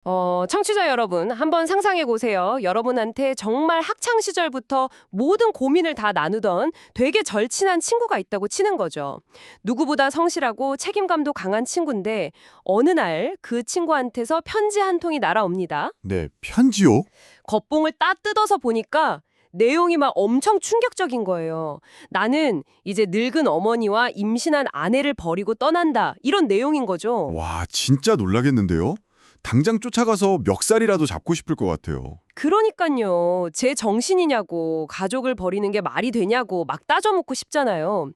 청취자 여러분, 한번 상상해 보세요. 여러분한테 정말 학창 시절부터 모든 고민을 다 나누던 되게 절친한 친구가 있다고 치는 거죠. 누구보다 성실하고 책임감도 강한 친구인데 어느 날 그 친구한테서 편지 한 통이 날아옵니다. 네, 편지요? 겉봉을 따 뜯어서 보니까 내용이 막 엄청 충격적인 거예요. 나는 이제 늙은 어머니와 임신한 아내를 버리고 떠난다. 이런 내용인 거죠. 와, 진짜 놀라겠는데요? 당장 쫓아가서 멱살이라도 잡고 싶을 것 같아요. 그러니깐요. 제 정신이냐고, 가족을 버리는 게 말이 되냐고 막 따져묻고 싶잖아요.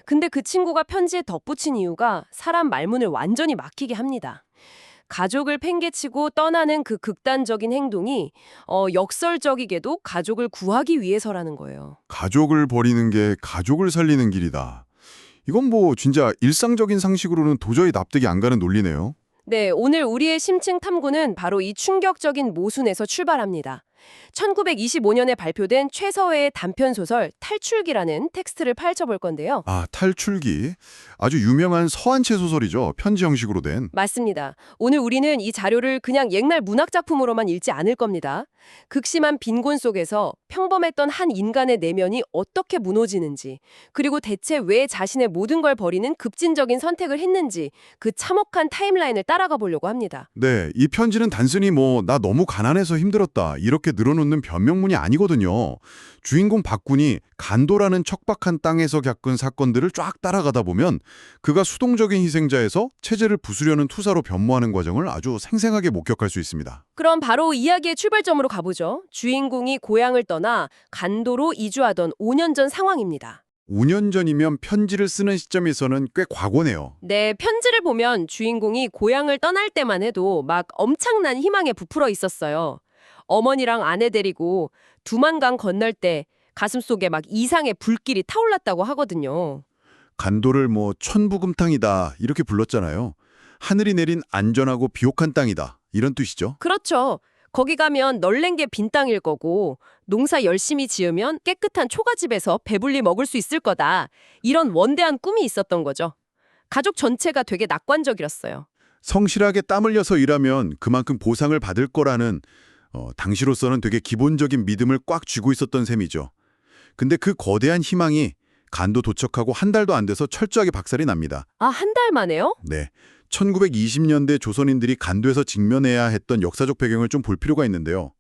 근데 그 친구가 편지에 덧붙인 이유가 사람 말문을 완전히 막히게 합니다. 가족을 팽개치고 떠나는 그 극단적인 행동이 역설적이게도 가족을 구하기 위해서라는 거예요. 가족을 버리는 게 가족을 살리는 길이다. 이건 뭐 진짜 일상적인 상식으로는 도저히 납득이 안 가는 논리네요. 네, 오늘 우리의 심층 탐구는 바로 이 충격적인 모순에서 출발합니다. 1925년에 발표된 최서해의 단편소설 탈출기라는 텍스트를 파헤쳐볼 건데요. 아, 탈출기. 아주 유명한 서한체 소설이죠. 편지 형식으로 된. 맞습니다. 오늘 우리는 이 자료를 그냥 옛날 문학작품으로만 읽지 않을 겁니다. 극심한 빈곤 속에서 평범했던 한 인간의 내면이 어떻게 무너지는지, 그리고 대체 왜 자신의 모든 걸 버리는 급진적인 선택을 했는지 그 참혹한 타임라인을 따라가 보려고 합니다. 네, 이 편지는 단순히 나 너무 가난해서 힘들었다 이렇게 늘어놓는 변명문이 아니거든요. 주인공 박군이 간도라는 척박한 땅에서 겪은 사건들을 쫙 따라가다 보면 그가 수동적인 희생자에서 체제를 부수려는 투사로 변모하는 과정을 아주 생생하게 목격할 수 있습니다. 그럼 바로 이야기의 출발점으로 가보죠. 주인공이 고향을 떠나 간도로 이주하던 5년 전 상황입니다. 5년 전이면 편지를 쓰는 시점에서는 꽤 과거네요. 네, 편지를 보면 주인공이 고향을 떠날 때만 해도 막 엄청난 희망에 부풀어 있었어요. 어머니랑 아내 데리고 두만강 건널 때 가슴속에 막 이상의 불길이 타올랐다고 하거든요. 간도를 천부금탕이다 이렇게 불렀잖아요. 하늘이 내린 안전하고 비옥한 땅이다 이런 뜻이죠. 그렇죠. 거기 가면 널린 게 빈 땅일 거고 농사 열심히 지으면 깨끗한 초가집에서 배불리 먹을 수 있을 거다. 이런 원대한 꿈이 있었던 거죠. 가족 전체가 되게 낙관적이었어요. 성실하게 땀 흘려서 일하면 그만큼 보상을 받을 거라는 당시로서는 되게 기본적인 믿음을 꽉 쥐고 있었던 셈이죠. 근데 그 거대한 희망이 간도 도착하고 한 달도 안 돼서 철저하게 박살이 납니다. 아, 한 달 만에요? 네. 1920년대 조선인들이 간도에서 직면해야 했던 역사적 배경을 좀 볼 필요가 있는데요.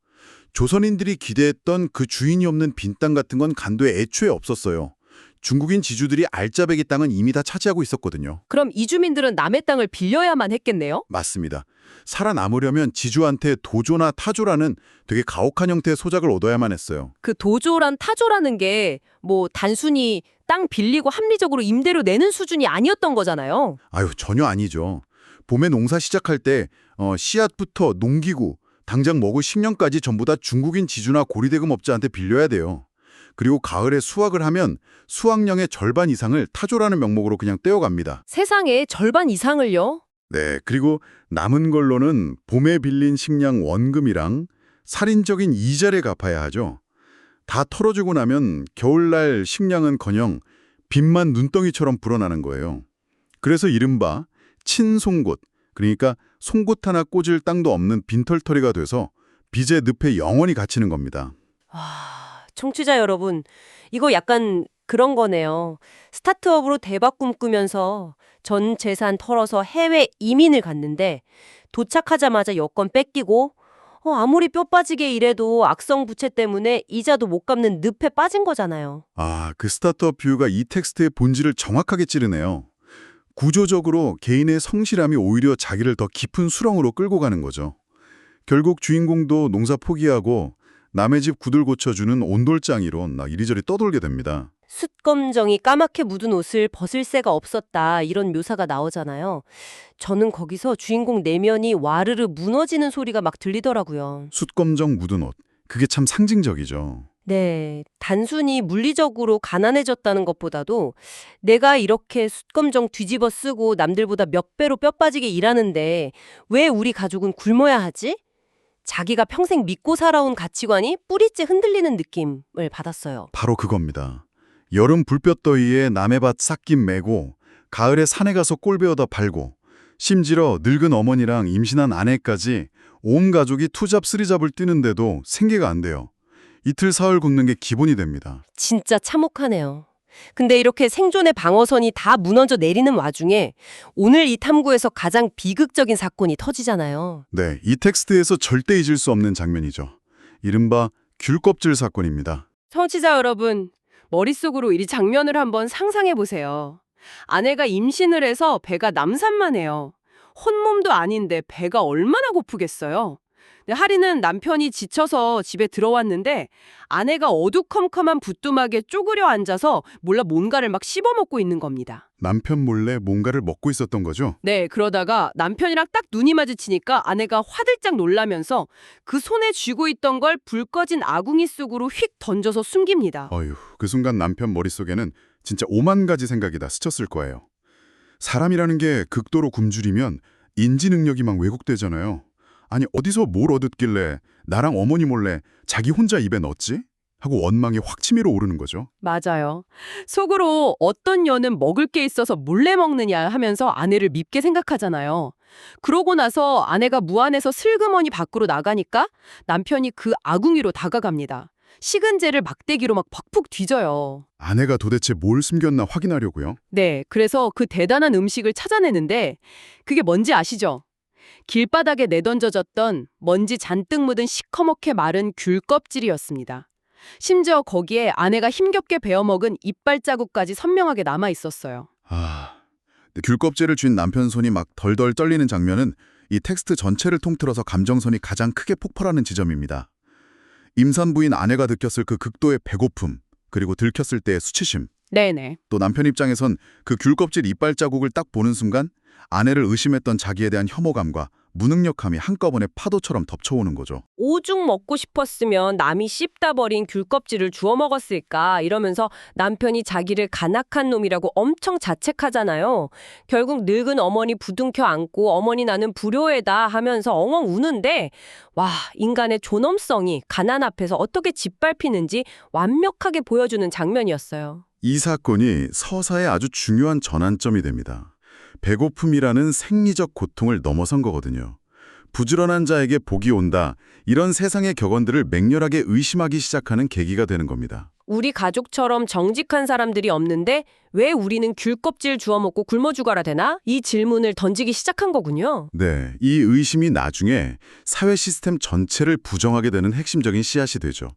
조선인들이 기대했던 그 주인이 없는 빈 땅 같은 건 간도에 애초에 없었어요. 중국인 지주들이 알짜배기 땅은 이미 다 차지하고 있었거든요. 그럼 이주민들은 남의 땅을 빌려야만 했겠네요? 맞습니다. 살아남으려면 지주한테 도조나 타조라는 되게 가혹한 형태의 소작을 얻어야만 했어요. 그 도조란 타조라는 게 뭐 단순히 땅 빌리고 합리적으로 임대료 내는 수준이 아니었던 거잖아요. 아유, 전혀 아니죠. 봄에 농사 시작할 때 씨앗부터 농기구, 당장 먹을 식량까지 전부 다 중국인 지주나 고리대금업자한테 빌려야 돼요. 그리고 가을에 수확을 하면 수확량의 절반 이상을 타조라는 명목으로 그냥 떼어갑니다. 세상에 절반 이상을요? 네, 그리고 남은 걸로는 봄에 빌린 식량 원금이랑 살인적인 이자를 갚아야 하죠. 다 털어주고 나면 겨울날 식량은커녕 빚만 눈덩이처럼 불어나는 거예요. 그래서 이른바 친송곳, 그러니까 송곳 하나 꽂을 땅도 없는 빈털터리가 돼서 빚의 늪에 영원히 갇히는 겁니다. 청취자 여러분, 이거 약간 그런 거네요. 스타트업으로 대박 꿈꾸면서 전 재산 털어서 해외 이민을 갔는데 도착하자마자 여권 뺏기고 아무리 뼈 빠지게 일해도 악성 부채 때문에 이자도 못 갚는 늪에 빠진 거잖아요. 아, 그 스타트업 뷰가 이 텍스트의 본질을 정확하게 찌르네요. 구조적으로 개인의 성실함이 오히려 자기를 더 깊은 수렁으로 끌고 가는 거죠. 결국 주인공도 농사 포기하고 남의 집 구들 고쳐주는 온돌장이로 이리저리 떠돌게 됩니다. 숯검정이 까맣게 묻은 옷을 벗을 새가 없었다 이런 묘사가 나오잖아요. 저는 거기서 주인공 내면이 와르르 무너지는 소리가 막 들리더라고요. 숯검정 묻은 옷. 그게 참 상징적이죠. 네, 단순히 물리적으로 가난해졌다는 것보다도 내가 이렇게 숯검정 뒤집어 쓰고 남들보다 몇 배로 뼈 빠지게 일하는데 왜 우리 가족은 굶어야 하지? 자기가 평생 믿고 살아온 가치관이 뿌리째 흔들리는 느낌을 받았어요. 바로 그겁니다. 여름 불볕더위에 남의 밭 싹김 메고 가을에 산에 가서 꼴 베어다 팔고 심지어 늙은 어머니랑 임신한 아내까지 온 가족이 투잡 쓰리잡을 뛰는데도 생계가 안 돼요. 이틀 사흘 굶는 게 기본이 됩니다. 진짜 참혹하네요. 근데 이렇게 생존의 방어선이 다 무너져 내리는 와중에 오늘 이 탐구에서 가장 비극적인 사건이 터지잖아요. 네, 이 텍스트에서 절대 잊을 수 없는 장면이죠. 이른바 귤껍질 사건입니다. 청취자 여러분, 머릿속으로 이 장면을 한번 상상해 보세요. 아내가 임신을 해서 배가 남산만 해요. 혼몸도 아닌데 배가 얼마나 고프겠어요. 근데 하리는 남편이 지쳐서 집에 들어왔는데 아내가 어두컴컴한 부뚜막에 쪼그려 앉아서 몰라 뭔가를 막 씹어먹고 있는 겁니다. 남편 몰래 뭔가를 먹고 있었던 거죠? 네, 그러다가 남편이랑 딱 눈이 마주치니까 아내가 화들짝 놀라면서 그 손에 쥐고 있던 걸 불 꺼진 아궁이 속으로 휙 던져서 숨깁니다. 어휴, 그 순간 남편 머릿속에는 진짜 오만 가지 생각이 다 스쳤을 거예요. 사람이라는 게 극도로 굶주리면 인지 능력이 막 왜곡되잖아요. 아니 어디서 뭘 얻었길래 나랑 어머니 몰래 자기 혼자 입에 넣었지? 하고 원망이 확 치밀어 오르는 거죠. 맞아요. 속으로 어떤 년은 먹을 게 있어서 몰래 먹느냐 하면서 아내를 밉게 생각하잖아요. 그러고 나서 아내가 무안에서 슬그머니 밖으로 나가니까 남편이 그 아궁이로 다가갑니다. 식은 재를 막대기로 막 팍푹 뒤져요. 아내가 도대체 뭘 숨겼나 확인하려고요. 네, 그래서 그 대단한 음식을 찾아내는데 그게 뭔지 아시죠? 길바닥에 내던져졌던 먼지 잔뜩 묻은 시커멓게 마른 귤 껍질이었습니다. 심지어 거기에 아내가 힘겹게 베어먹은 이빨 자국까지 선명하게 남아 있었어요. 근데 귤껍질을 쥔 남편 손이 막 덜덜 떨리는 장면은 이 텍스트 전체를 통틀어서 감정선이 가장 크게 폭발하는 지점입니다. 임산부인 아내가 느꼈을 그 극도의 배고픔, 그리고 들켰을 때의 수치심, 네네. 또 남편 입장에선 그 귤껍질 이빨 자국을 딱 보는 순간 아내를 의심했던 자기에 대한 혐오감과 무능력함이 한꺼번에 파도처럼 덮쳐오는 거죠. 오죽 먹고 싶었으면 남이 씹다 버린 귤껍질을 주워 먹었을까 이러면서 남편이 자기를 간악한 놈이라고 엄청 자책하잖아요. 결국 늙은 어머니 부둥켜 안고 어머니 나는 불효애다 하면서 엉엉 우는데 와, 인간의 존엄성이 가난 앞에서 어떻게 짓밟히는지 완벽하게 보여주는 장면이었어요. 이 사건이 서사의 아주 중요한 전환점이 됩니다. 배고픔이라는 생리적 고통을 넘어선 거거든요. 부지런한 자에게 복이 온다, 이런 세상의 격언들을 맹렬하게 의심하기 시작하는 계기가 되는 겁니다. 우리 가족처럼 정직한 사람들이 없는데 왜 우리는 귤껍질 주워 먹고 굶어 죽어라 되나? 이 질문을 던지기 시작한 거군요. 네, 이 의심이 나중에 사회 시스템 전체를 부정하게 되는 핵심적인 씨앗이 되죠.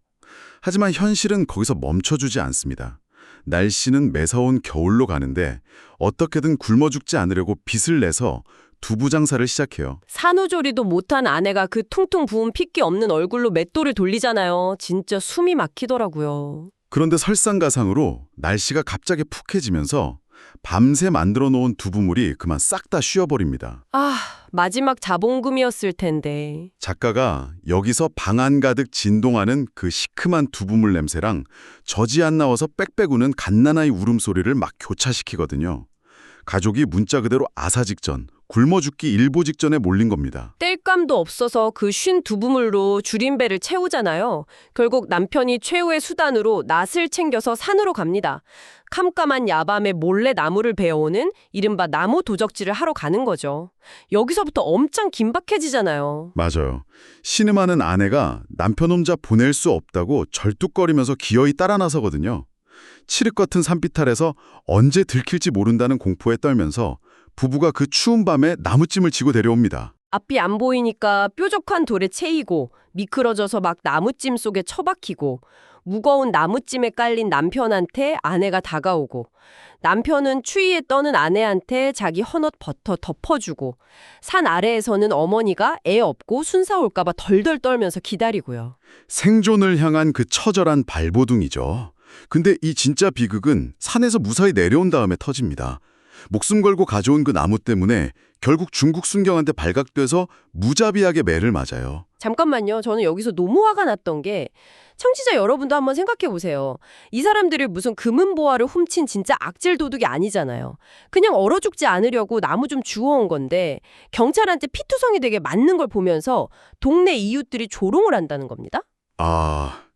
하지만 현실은 거기서 멈춰주지 않습니다. 날씨는 매서운 겨울로 가는데 어떻게든 굶어 죽지 않으려고 빚을 내서 두부 장사를 시작해요. 산후조리도 못한 아내가 그 퉁퉁 부은 핏기 없는 얼굴로 맷돌을 돌리잖아요. 진짜 숨이 막히더라고요. 그런데 설상가상으로 날씨가 갑자기 푹해지면서 밤새 만들어 놓은 두부물이 그만 싹 다 쉬어버립니다. 아, 마지막 자본금이었을 텐데. 작가가 여기서 방 안 가득 진동하는 그 시큼한 두부물 냄새랑 젖이 안 나와서 빽빽 우는 갓난아이 울음소리를 막 교차시키거든요. 가족이 문자 그대로 아사 직전, 굶어 죽기 일보 직전에 몰린 겁니다. 뗄감도 없어서 그 쉰 두부물로 줄인 배를 채우잖아요. 결국 남편이 최후의 수단으로 낫을 챙겨서 산으로 갑니다. 캄캄한 야밤에 몰래 나무를 베어오는 이른바 나무 도적질을 하러 가는 거죠. 여기서부터 엄청 긴박해지잖아요. 맞아요. 신음하는 아내가 남편 혼자 보낼 수 없다고 절뚝거리면서 기어이 따라 나서거든요. 칠흑 같은 산비탈에서 언제 들킬지 모른다는 공포에 떨면서 부부가 그 추운 밤에 나무찜을 지고 내려옵니다. 앞이 안 보이니까 뾰족한 돌에 채이고 미끄러져서 막 나무찜 속에 처박히고 무거운 나무찜에 깔린 남편한테 아내가 다가오고 남편은 추위에 떠는 아내한테 자기 헌옷 벗어 덮어주고 산 아래에서는 어머니가 애 업고 순사 올까봐 덜덜 떨면서 기다리고요. 생존을 향한 그 처절한 발버둥이죠. 근데 이 진짜 비극은 산에서 무사히 내려온 다음에 터집니다. 목숨 걸고 가져온 그 나무 때문에 결국 중국 순경한테 발각돼서 무자비하게 매를 맞아요. 잠깐만요. 저는 여기서 너무 화가 났던 게 청취자 여러분도 한번 생각해 보세요. 이 사람들이 무슨 금은보화를 훔친 진짜 악질 도둑이 아니잖아요. 그냥 얼어 죽지 않으려고 나무 좀 주워온 건데 경찰한테 피투성이 되게 맞는 걸 보면서 동네 이웃들이 조롱을 한다는 겁니다.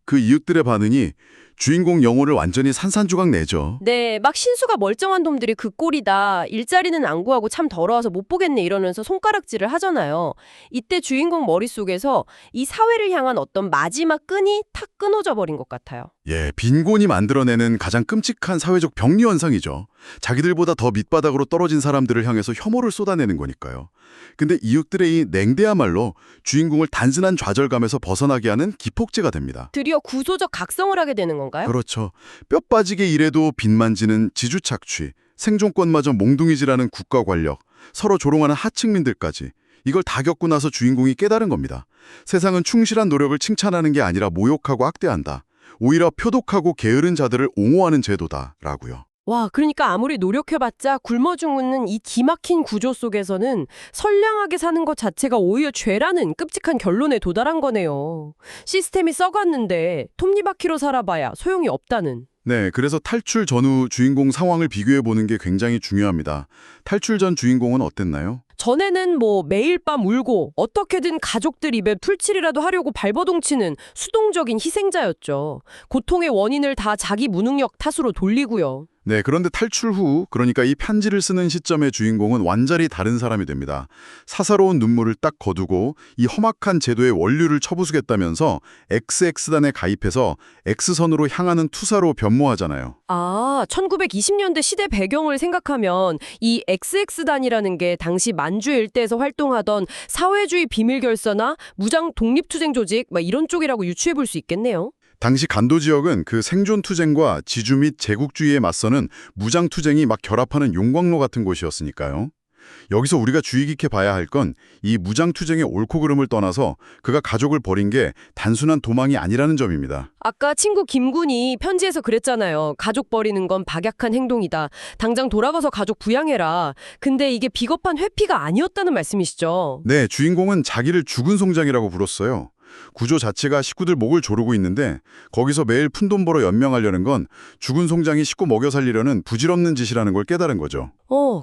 그 이웃들의 반응이 주인공 영혼을 완전히 산산조각 내죠. 네, 막 신수가 멀쩡한 놈들이 그 꼴이다. 일자리는 안 구하고 참 더러워서 못 보겠네 이러면서 손가락질을 하잖아요. 이때 주인공 머릿속에서 이 사회를 향한 어떤 마지막 끈이 탁 끊어져 버린 것 같아요. 예, 빈곤이 만들어내는 가장 끔찍한 사회적 병리 현상이죠. 자기들보다 더 밑바닥으로 떨어진 사람들을 향해서 혐오를 쏟아내는 거니까요. 근데 이웃들의 이 냉대야말로 주인공을 단순한 좌절감에서 벗어나게 하는 기폭제가 됩니다. 드디어 구조적 각성을 하게 되는 건가요? 그렇죠. 뼈 빠지게 일해도 빚 만지는 지주착취, 생존권마저 몽둥이질하는 국가 권력, 서로 조롱하는 하층민들까지 이걸 다 겪고 나서 주인공이 깨달은 겁니다. 세상은 충실한 노력을 칭찬하는 게 아니라 모욕하고 학대한다. 오히려 표독하고 게으른 자들을 옹호하는 제도다라고요. 와, 그러니까 아무리 노력해봤자 굶어 죽는 이 기막힌 구조 속에서는 선량하게 사는 것 자체가 오히려 죄라는 끔찍한 결론에 도달한 거네요. 시스템이 썩었는데 톱니바퀴로 살아봐야 소용이 없다는. 네, 그래서 탈출 전후 주인공 상황을 비교해보는 게 굉장히 중요합니다. 탈출 전 주인공은 어땠나요? 전에는 매일 밤 울고 어떻게든 가족들 입에 풀칠이라도 하려고 발버둥치는 수동적인 희생자였죠. 고통의 원인을 다 자기 무능력 탓으로 돌리고요. 네, 그런데 탈출 후, 그러니까 이 편지를 쓰는 시점의 주인공은 완전히 다른 사람이 됩니다. 사사로운 눈물을 딱 거두고 이 험악한 제도의 원류를 쳐부수겠다면서 XX단에 가입해서 X선으로 향하는 투사로 변모하잖아요. 아, 1920년대 시대 배경을 생각하면 이 XX단이라는 게 당시 만주 일대에서 활동하던 사회주의 비밀결사나 무장 독립투쟁 조직 이런 쪽이라고 유추해 볼 수 있겠네요. 당시 간도 지역은 그 생존투쟁과 지주 및 제국주의에 맞서는 무장투쟁이 막 결합하는 용광로 같은 곳이었으니까요. 여기서 우리가 주의 깊게 봐야 할 건 이 무장투쟁의 옳고 그름을 떠나서 그가 가족을 버린 게 단순한 도망이 아니라는 점입니다. 아까 친구 김군이 편지에서 그랬잖아요. 가족 버리는 건 박약한 행동이다. 당장 돌아가서 가족 부양해라. 근데 이게 비겁한 회피가 아니었다는 말씀이시죠? 네, 주인공은 자기를 죽은 송장이라고 불렀어요. 구조 자체가 식구들 목을 조르고 있는데 거기서 매일 푼돈 벌어 연명하려는 건 죽은 송장이 식구 먹여 살리려는 부질없는 짓이라는 걸 깨달은 거죠.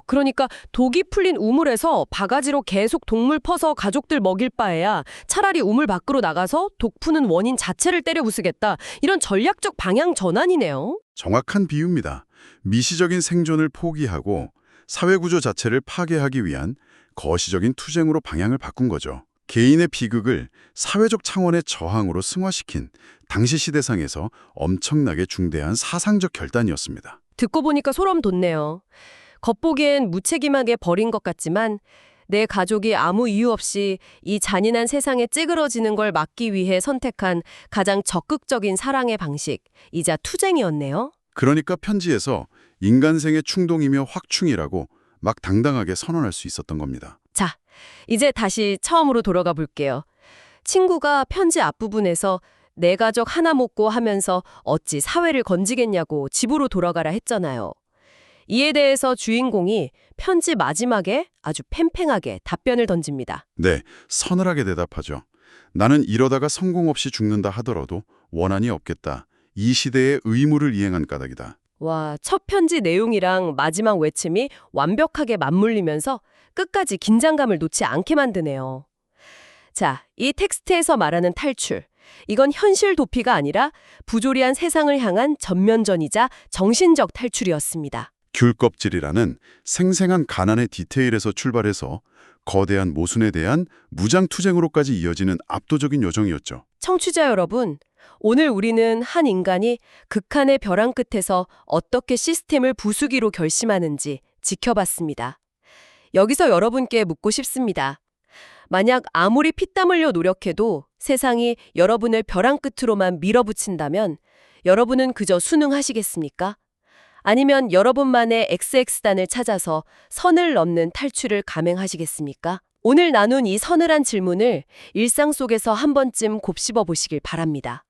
그러니까 독이 풀린 우물에서 바가지로 계속 독물 퍼서 가족들 먹일 바에야 차라리 우물 밖으로 나가서 독 푸는 원인 자체를 때려 부수겠다. 이런 전략적 방향 전환이네요. 정확한 비유입니다. 미시적인 생존을 포기하고 사회구조 자체를 파괴하기 위한 거시적인 투쟁으로 방향을 바꾼 거죠. 개인의 비극을 사회적 차원의 저항으로 승화시킨 당시 시대상에서 엄청나게 중대한 사상적 결단이었습니다. 듣고 보니까 소름 돋네요. 겉보기엔 무책임하게 버린 것 같지만 내 가족이 아무 이유 없이 이 잔인한 세상에 찌그러지는 걸 막기 위해 선택한 가장 적극적인 사랑의 방식이자 투쟁이었네요. 그러니까 편지에서 인간생의 충동이며 확충이라고 막 당당하게 선언할 수 있었던 겁니다. 자, 이제 다시 처음으로 돌아가 볼게요. 친구가 편지 앞부분에서 내 가족 하나 먹고 하면서 어찌 사회를 건지겠냐고 집으로 돌아가라 했잖아요. 이에 대해서 주인공이 편지 마지막에 아주 팽팽하게 답변을 던집니다. 네, 서늘하게 대답하죠. 나는 이러다가 성공 없이 죽는다 하더라도 원한이 없겠다. 이 시대의 의무를 이행한 까닭이다. 와, 첫 편지 내용이랑 마지막 외침이 완벽하게 맞물리면서 끝까지 긴장감을 놓지 않게 만드네요. 자, 이 텍스트에서 말하는 탈출. 이건 현실 도피가 아니라 부조리한 세상을 향한 전면전이자 정신적 탈출이었습니다. 귤껍질이라는 생생한 가난의 디테일에서 출발해서 거대한 모순에 대한 무장투쟁으로까지 이어지는 압도적인 여정이었죠. 청취자 여러분, 오늘 우리는 한 인간이 극한의 벼랑 끝에서 어떻게 시스템을 부수기로 결심하는지 지켜봤습니다. 여기서 여러분께 묻고 싶습니다. 만약 아무리 피땀 흘려 노력해도 세상이 여러분을 벼랑 끝으로만 밀어붙인다면 여러분은 그저 순응하시겠습니까? 아니면 여러분만의 XX단을 찾아서 선을 넘는 탈출을 감행하시겠습니까? 오늘 나눈 이 서늘한 질문을 일상 속에서 한 번쯤 곱씹어 보시길 바랍니다.